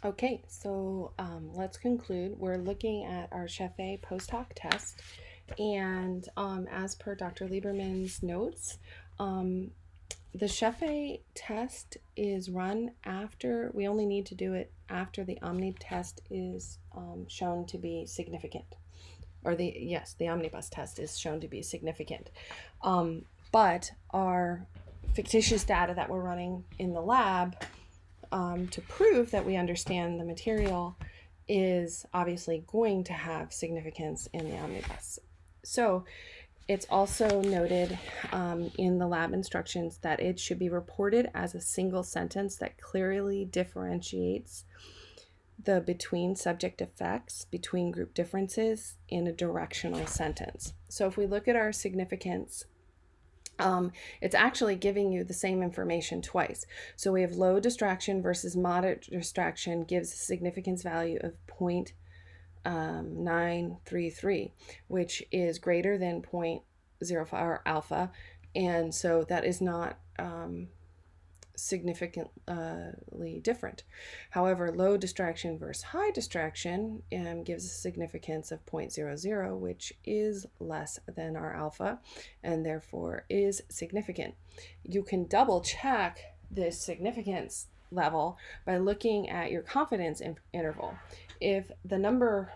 Okay, so let's conclude. We're looking at our Chef-A post hoc test, and as per Dr. Lieberman's notes, um, the Chef-A test is run after, we only need to do it after the Omni test is shown to be significant. Or the omnibus test is shown to be significant. But our fictitious data that we're running in the lab to prove that we understand the material is obviously going to have significance in the omnibus. So it's also noted in the lab instructions that it should be reported as a single sentence that clearly differentiates the between subject effects, between group differences in a directional sentence. So if we look at our significance, it's actually giving you the same information twice. So we have low distraction versus moderate distraction gives a significance value of 0.933, which is greater than 0.05 or alpha. And so that is not significantly different. However, low distraction versus high distraction gives a significance of 0.00, which is less than our alpha and therefore is significant. You can double check this significance level by looking at your confidence interval. If the number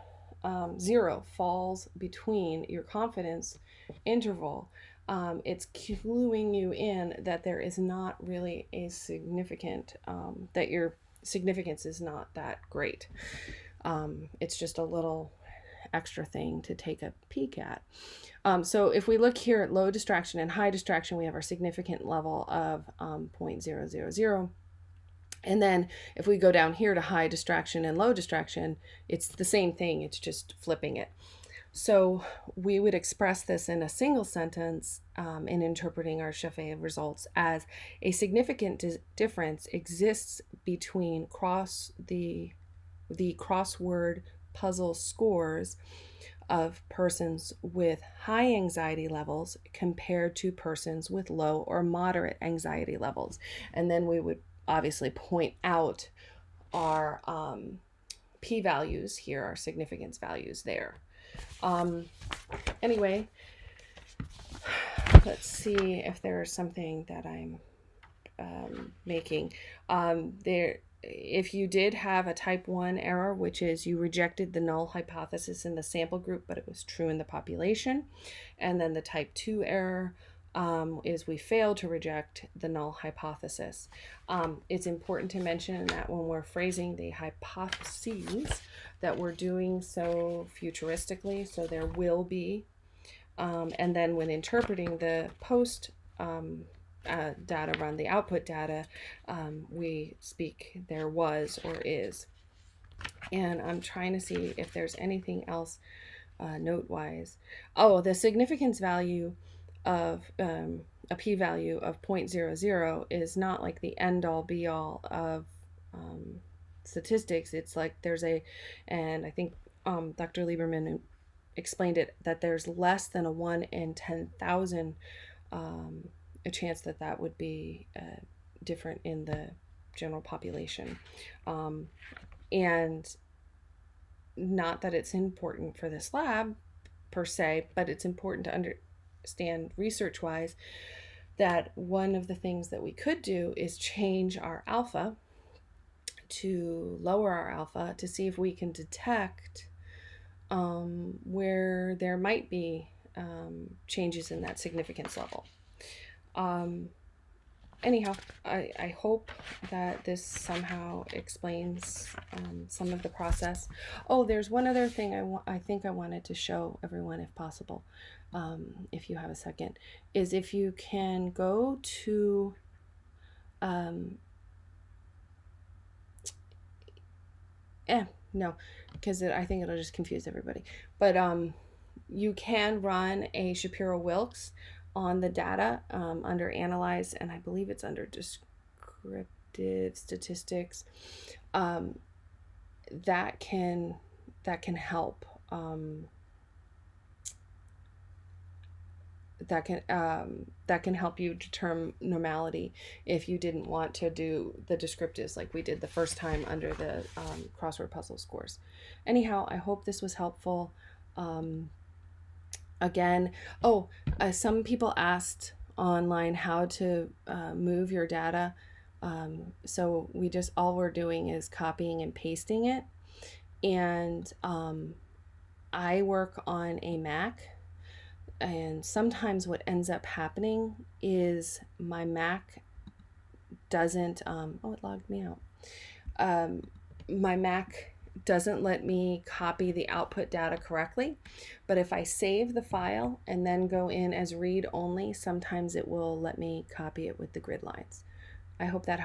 0 falls between your confidence interval, it's cluing you in that there is not really a significant, that your significance is not that great. It's just a little extra thing to take a peek at. So if we look here at low distraction and high distraction, we have our significant level of 0.000. And then if we go down here to high distraction and low distraction, it's the same thing, it's just flipping it. So we would express this in a single sentence in interpreting our Chef-A results as a significant difference exists between the crossword puzzle scores of persons with high anxiety levels compared to persons with low or moderate anxiety levels. And then we would obviously point out our p-values here, our significance values there. Anyway, let's see if there's something that I'm making. If you did have a type 1 error, which is you rejected the null hypothesis in the sample group, but it was true in the population. And then the type 2 error is we failed to reject the null hypothesis. It's important to mention that when we're phrasing the hypotheses, that we're doing so futuristically, so there will be. And then when interpreting the post data run, the output data, we speak there was or is. And I'm trying to see if there's anything else note-wise. Oh, the significance value of a p-value of 0.00 is not like the end-all be-all of statistics. It's like and I think Dr. Lieberman explained it, that there's less than a 1 in 10,000 a chance that would be different in the general population. And not that it's important for this lab per se, but it's important to understand research-wise that one of the things that we could do is change our alpha to lower our alpha to see if we can detect where there might be changes in that significance level. Anyhow, I hope that this somehow explains some of the process. Oh, there's one other thing I think I wanted to show everyone, if possible, if you have a second, is if you can go to no, because I think it'll just confuse everybody. But you can run a Shapiro-Wilks on the data under Analyze, and I believe it's under Descriptive Statistics. That can help that can help you determine normality if you didn't want to do the descriptives like we did the first time under the crossword puzzle scores. Anyhow, I hope this was helpful. Again, some people asked online how to move your data. So all we're doing is copying and pasting it. And I work on a Mac, and sometimes what ends up happening is my Mac doesn't, it logged me out. My Mac doesn't let me copy the output data correctly, but if I save the file and then go in as read only, sometimes it will let me copy it with the grid lines. I hope that helps.